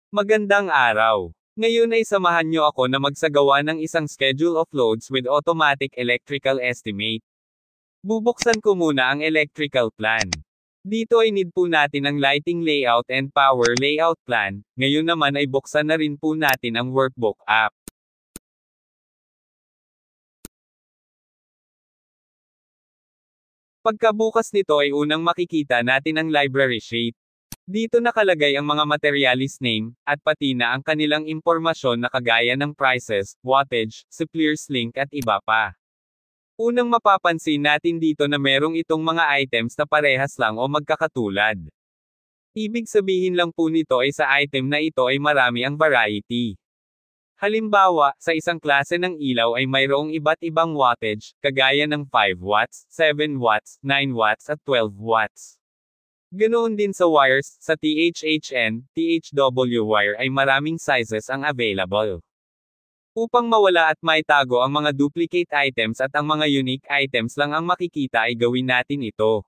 Magandang araw. Ngayon ay samahan niyo ako na magsagawa ng isang schedule of loads with automatic electrical estimate. Bubuksan ko muna ang electrical plan. Dito ay need po natin ang lighting layout and power layout plan. Ngayon naman ay buksan na rin po natin ang workbook app. Pagkabukas nito ay unang makikita natin ang library sheet. Dito nakalagay ang mga materialist name, at pati na ang kanilang impormasyon na kagaya ng prices, wattage, supplier's link at iba pa. Unang mapapansin natin dito na merong itong mga items na parehas lang o magkakatulad. Ibig sabihin lang po nito ay sa item na ito ay marami ang variety. Halimbawa, sa isang klase ng ilaw ay mayroong iba't ibang wattage, kagaya ng 5 watts, 7 watts, 9 watts at 12 watts. Ganoon din sa wires, sa THHN, THW wire ay maraming sizes ang available. Upang mawala at maitago ang mga duplicate items at ang mga unique items lang ang makikita ay gawin natin ito.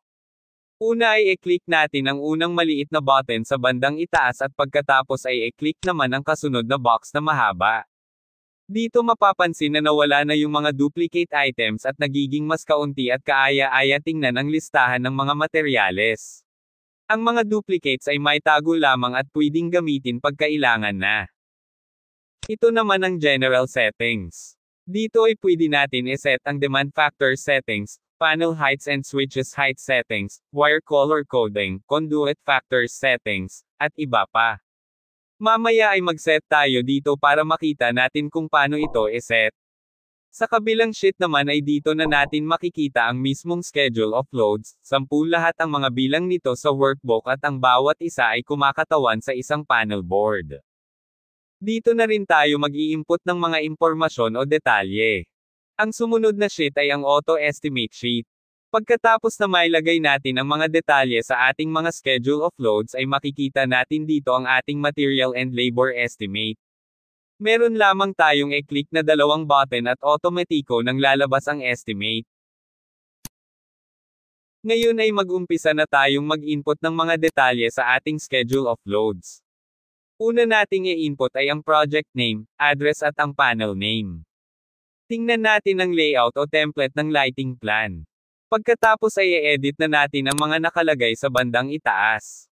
Una ay i-click natin ang unang maliit na button sa bandang itaas at pagkatapos ay i-click naman ang kasunod na box na mahaba. Dito mapapansin na nawala na yung mga duplicate items at nagiging mas kaunti at kaaya-aya tingnan ang listahan ng mga materyales. Ang mga duplicates ay may tago lamang at pwedeng gamitin pagkailangan na. Ito naman ang general settings. Dito ay pwede natin iset ang demand factor settings, panel heights and switches height settings, wire color coding, conduit factor settings, at iba pa. Mamaya ay mag-set tayo dito para makita natin kung paano ito iset. Sa kabilang sheet naman ay dito na natin makikita ang mismong schedule of loads, 10 lahat ang mga bilang nito sa workbook at ang bawat isa ay kumakatawan sa isang panel board. Dito na rin tayo mag-i-input ng mga impormasyon o detalye. Ang sumunod na sheet ay ang auto estimate sheet. Pagkatapos na mailagay natin ang mga detalye sa ating mga schedule of loads ay makikita natin dito ang ating material and labor estimate. Meron lamang tayong i-click na dalawang button at automatiko nang lalabas ang estimate. Ngayon ay mag-umpisa na tayong mag-input ng mga detalye sa ating schedule of loads. Una nating i-input ay ang project name, address at ang panel name. Tingnan natin ang layout o template ng lighting plan. Pagkatapos ay i-edit na natin ang mga nakalagay sa bandang itaas.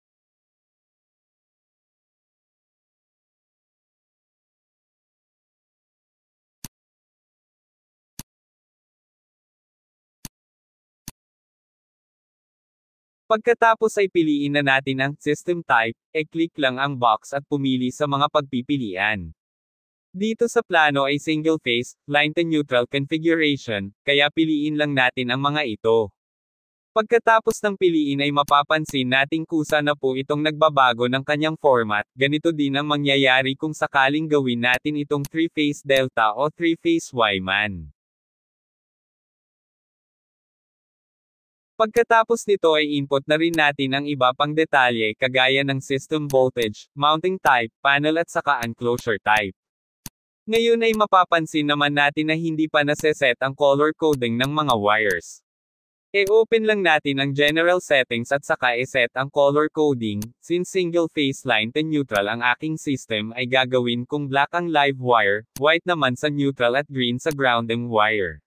Pagkatapos ay piliin na natin ang system type, e-click lang ang box at pumili sa mga pagpipilian. Dito sa plano ay single phase, line to neutral configuration, kaya piliin lang natin ang mga ito. Pagkatapos ng piliin ay mapapansin nating kusa na po itong nagbabago ng kanyang format, ganito din ang mangyayari kung sakaling gawin natin itong 3-phase delta o 3-phase Y-man. Pagkatapos nito ay input na rin natin ang iba pang detalye kagaya ng system voltage, mounting type, panel at saka enclosure type. Ngayon ay mapapansin naman natin na hindi pa nase-set ang color coding ng mga wires. E-open lang natin ang general settings at saka i-set ang color coding, since single phase line to neutral ang aking system ay gagawin kung black ang live wire, white naman sa neutral at green sa grounding wire.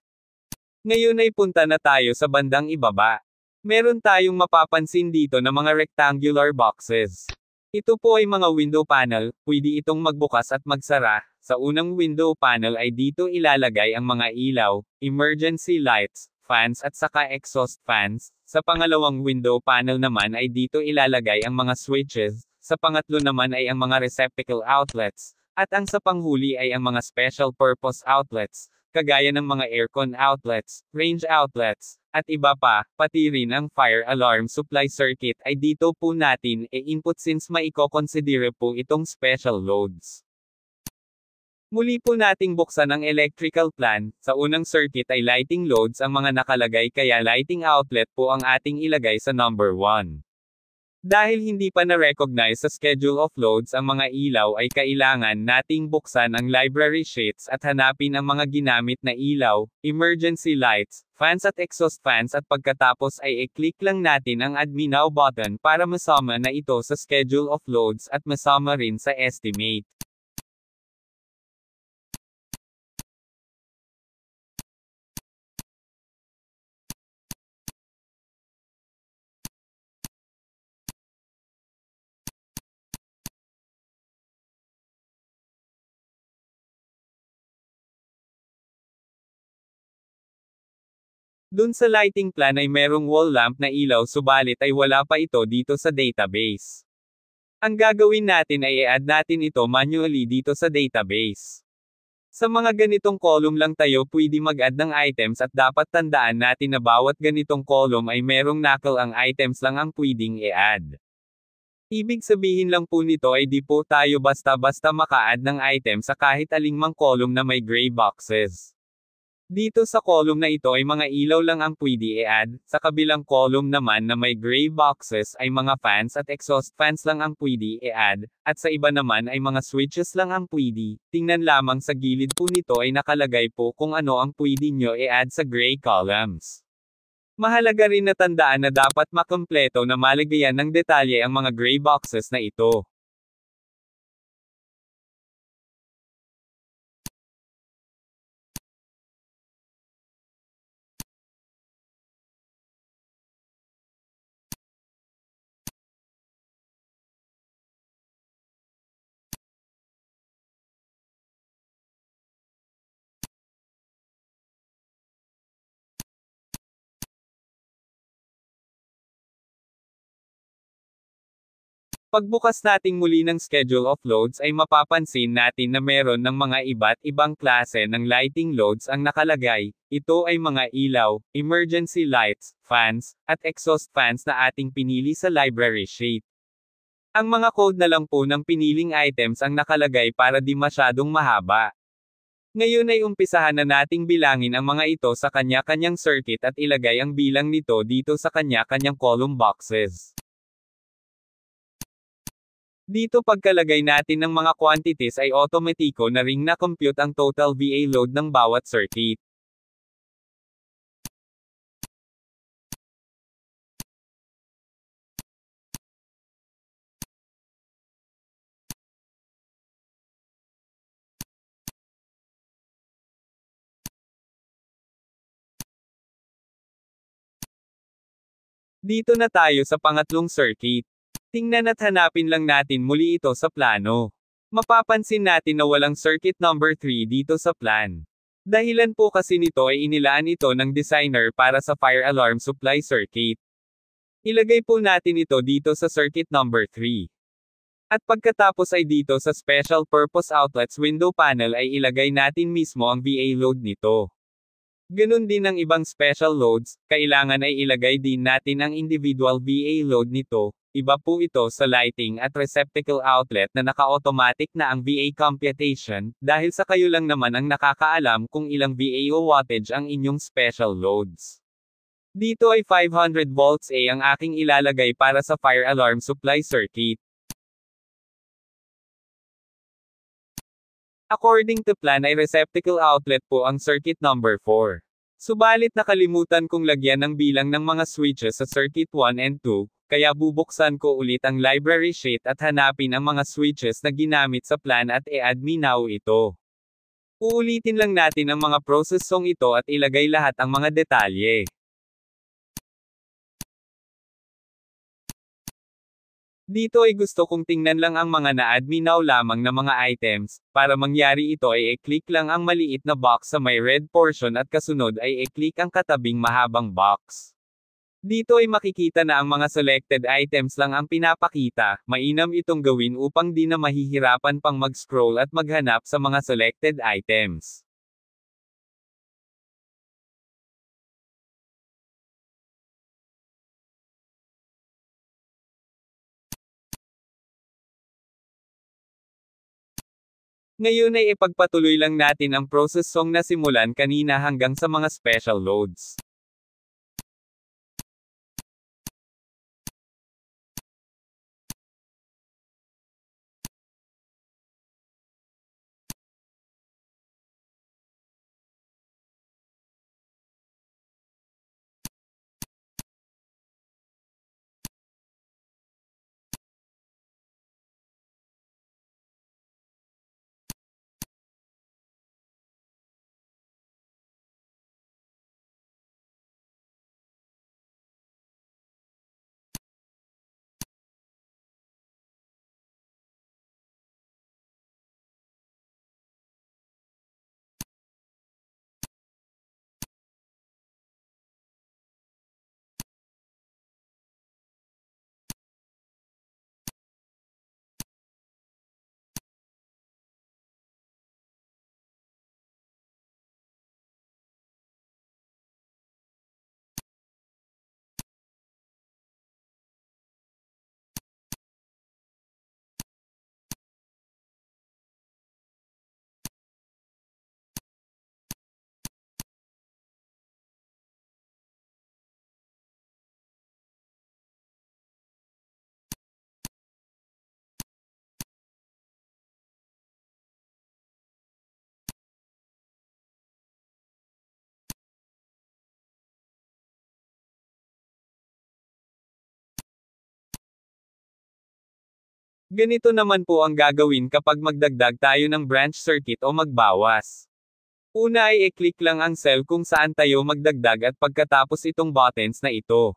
Ngayon ay punta na tayo sa bandang ibaba. Meron tayong mapapansin dito na mga rectangular boxes. Ito po ay mga window panel, pwede itong magbukas at magsara. Sa unang window panel ay dito ilalagay ang mga ilaw, emergency lights, fans at saka exhaust fans. Sa pangalawang window panel naman ay dito ilalagay ang mga switches. Sa pangatlo naman ay ang mga receptacle outlets. At ang sa panghuli ay ang mga special purpose outlets, kagaya ng mga aircon outlets, range outlets, at iba pa, pati rin ang fire alarm supply circuit ay dito po natin i-input since maiko-consider po itong special loads. Muli po nating buksan ang electrical plan, sa unang circuit ay lighting loads ang mga nakalagay kaya lighting outlet po ang ating ilagay sa number 1. Dahil hindi pa na-recognize sa schedule of loads ang mga ilaw ay kailangan nating buksan ang library sheets at hanapin ang mga ginamit na ilaw, emergency lights, fans at exhaust fans at pagkatapos ay i-click lang natin ang Add Me Now button para masama na ito sa schedule of loads at masama rin sa estimate. Dun sa lighting plan ay merong wall lamp na ilaw subalit ay wala pa ito dito sa database. Ang gagawin natin ay i-add natin ito manually dito sa database. Sa mga ganitong column lang tayo pwede mag-add ng items at dapat tandaan natin na bawat ganitong column ay merong knuckle ang items lang ang pwedeng i-add. Ibig sabihin lang po nito ay di po tayo basta-basta maka-add ng item sa kahit alingmang column na may gray boxes. Dito sa column na ito ay mga ilaw lang ang pwede i-add, sa kabilang column naman na may gray boxes ay mga fans at exhaust fans lang ang pwede i-add, at sa iba naman ay mga switches lang ang pwede. Tingnan lamang sa gilid po nito ay nakalagay po kung ano ang pwede nyo i-add sa gray columns. Mahalaga rin na tandaan na dapat makompleto na malagayan ng detalye ang mga gray boxes na ito. Pagbukas nating muli ng schedule of loads ay mapapansin natin na meron ng mga iba't ibang klase ng lighting loads ang nakalagay. Ito ay mga ilaw, emergency lights, fans, at exhaust fans na ating pinili sa library sheet. Ang mga code na lang po ng piniling items ang nakalagay para di masyadong mahaba. Ngayon ay umpisahan na nating bilangin ang mga ito sa kanya-kanyang circuit at ilagay ang bilang nito dito sa kanya-kanyang column boxes. Dito pagkalagay natin ng mga quantities ay automatiko na ring na-compute ang total VA load ng bawat circuit. Dito na tayo sa pangatlong circuit. Tingnan at hanapin lang natin muli ito sa plano. Mapapansin natin na walang circuit number 3 dito sa plan. Dahilan po kasi nito ay inilaan ito ng designer para sa fire alarm supply circuit. Ilagay po natin ito dito sa circuit number 3. At pagkatapos ay dito sa special purpose outlets window panel ay ilagay natin mismo ang VA load nito. Ganun din ang ibang special loads, kailangan ay ilagay din natin ang individual VA load nito. Iba po ito sa lighting at receptacle outlet na naka-automatic na ang VA computation, dahil sa kayo lang naman ang nakakaalam kung ilang VA o wattage ang inyong special loads. Dito ay 500 volts A ang aking ilalagay para sa fire alarm supply circuit. According to plan ay receptacle outlet po ang circuit number 4. Subalit nakalimutan kong lagyan ng bilang ng mga switches sa circuit 1 and 2, kaya bubuksan ko ulit ang library sheet at hanapin ang mga switches na ginamit sa plan at i-add me now ito. Uulitin lang natin ang mga process song ito at ilagay lahat ang mga detalye. Dito ay gusto kong tingnan lang ang mga na-add me now lamang na mga items. Para mangyari ito ay i-click lang ang maliit na box sa may red portion at kasunod ay i-click ang katabing mahabang box. Dito ay makikita na ang mga selected items lang ang pinapakita. Mainam itong gawin upang di na mahihirapan pang mag-scroll at maghanap sa mga selected items. Ngayon ay ipagpatuloy lang natin ang process song na simulan kanina hanggang sa mga special loads. Ganito naman po ang gagawin kapag magdagdag tayo ng branch circuit o magbawas. Una ay i-click lang ang cell kung saan tayo magdagdag at pagkatapos itong buttons na ito.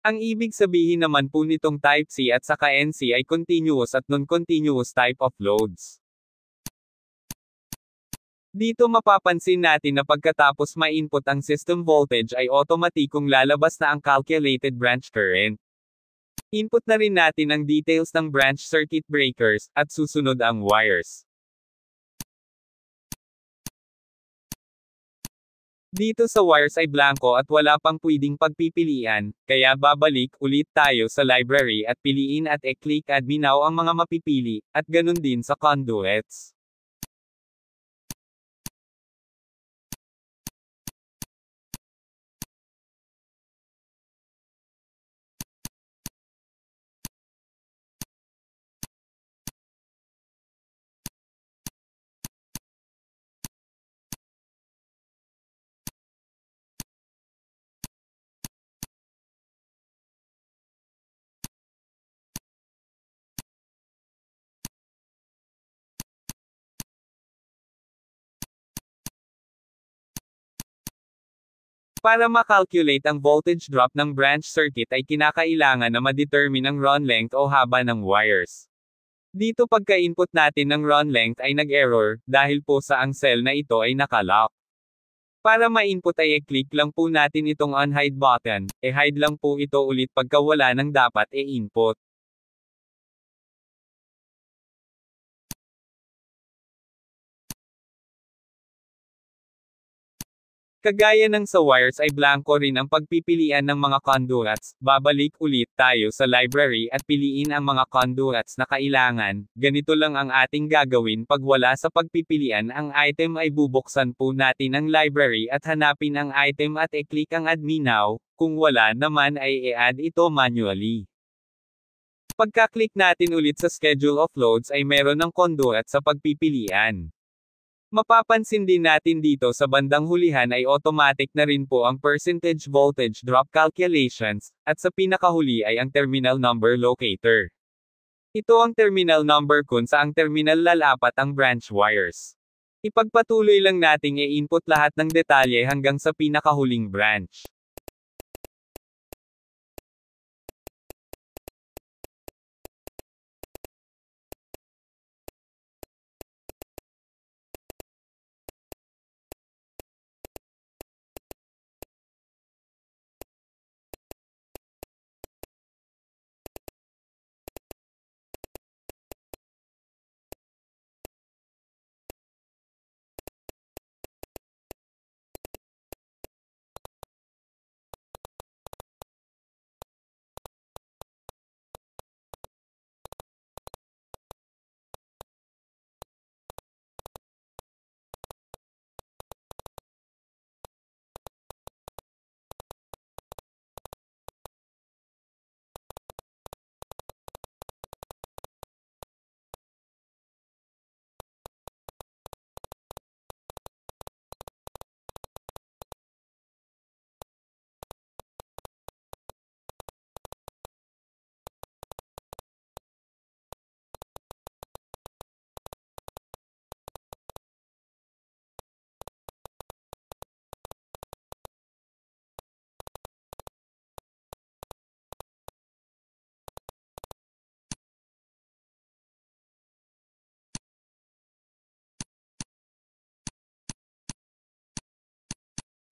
Ang ibig sabihin naman po nitong Type C at saka NC ay continuous at non-continuous type of loads. Dito mapapansin natin na pagkatapos ma-input ang system voltage ay otomatikong lalabas na ang calculated branch current. Input na rin natin ang details ng branch circuit breakers, at susunod ang wires. Dito sa wires ay blanco at wala pang pwedeng pagpipilian, kaya babalik ulit tayo sa library at piliin at i-click Add Me Now ang mga mapipili, at ganun din sa conduits. Para makalculate ang voltage drop ng branch circuit ay kinakailangan na ma-determine ang run length o haba ng wires. Dito pagka-input natin ng run length ay nag-error, dahil po sa ang cell na ito ay nakalock. Para ma-input ay i-click lang po natin itong unhide button, i-hide lang po ito ulit pagka wala ng dapat i-input. Kagaya ng sa wires ay blanco rin ang pagpipilian ng mga conduits, babalik ulit tayo sa library at piliin ang mga conduits na kailangan. Ganito lang ang ating gagawin pag wala sa pagpipilian ang item ay bubuksan po natin ang library at hanapin ang item at i-click ang Add Me Now, kung wala naman ay i-add ito manually. Pagka-click natin ulit sa Schedule of Loads ay meron ng conduit sa pagpipilian. Mapapansin din natin dito sa bandang hulihan ay automatic na rin po ang percentage voltage drop calculations, at sa pinakahuli ay ang terminal number locator. Ito ang terminal number kung saang terminal lalapat ang branch wires. Ipagpatuloy lang nating i-input lahat ng detalye hanggang sa pinakahuling branch.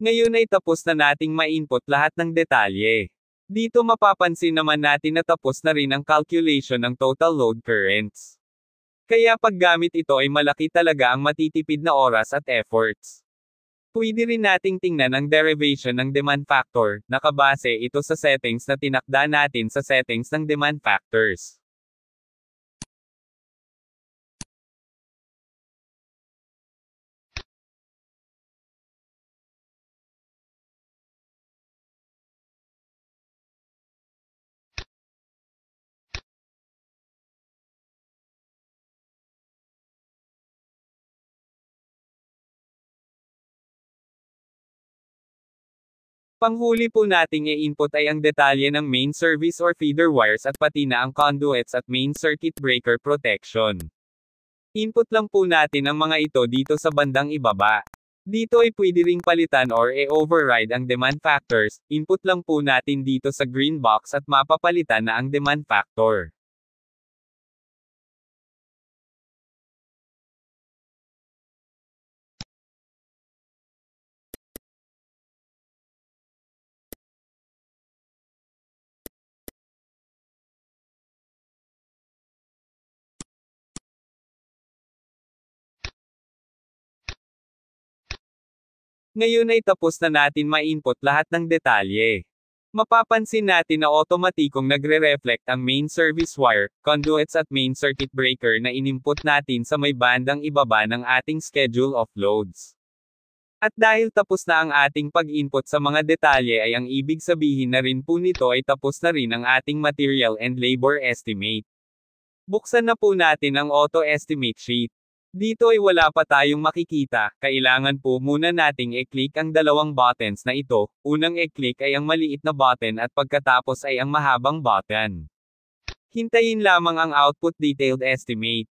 Ngayon ay tapos na nating ma-input lahat ng detalye. Dito mapapansin naman natin na tapos na rin ang calculation ng total load currents. Kaya paggamit ito ay malaki talaga ang matitipid na oras at efforts. Pwede rin nating tingnan ang derivation ng demand factor, nakabase ito sa settings na tinakda natin sa settings ng demand factors. Panghuli po nating i-input ay ang detalye ng main service or feeder wires at pati na ang conduits at main circuit breaker protection. Input lang po natin ang mga ito dito sa bandang ibaba. Dito ay pwede ring palitan or i-override ang demand factors, input lang po natin dito sa green box at mapapalitan na ang demand factor. Ngayon ay tapos na natin ma-input lahat ng detalye. Mapapansin natin na otomatikong nagre-reflect ang main service wire, conduits at main circuit breaker na inimput natin sa may bandang ibaba ng ating schedule of loads. At dahil tapos na ang ating pag-input sa mga detalye ay ang ibig sabihin na rin po nito ay tapos na rin ang ating material and labor estimate. Buksan na po natin ang auto estimate sheet. Dito ay wala pa tayong makikita, kailangan po muna nating i-click ang dalawang buttons na ito, unang i-click ay ang maliit na button at pagkatapos ay ang mahabang button. Hintayin lamang ang output detailed estimate.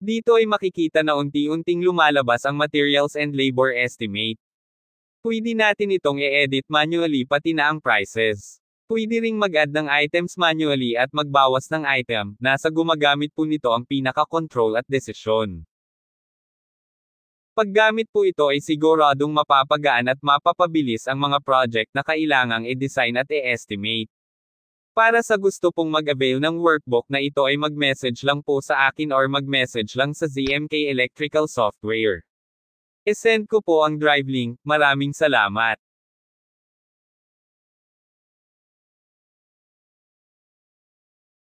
Dito ay makikita na unti-unting lumalabas ang materials and labor estimate. Pwede natin itong i-edit manually pati na ang prices. Pwede ring mag-add ng items manually at magbawas ng item, nasa gumagamit po nito ang pinaka-control at desisyon. Paggamit po ito ay siguradong mapapagaan at mapapabilis ang mga project na kailangang i-design at i-estimate. Para sa gusto pong mag-avail ng workbook na ito ay mag-message lang po sa akin or mag-message lang sa ZMK Electrical Software. I-send ko po ang drive link, maraming salamat.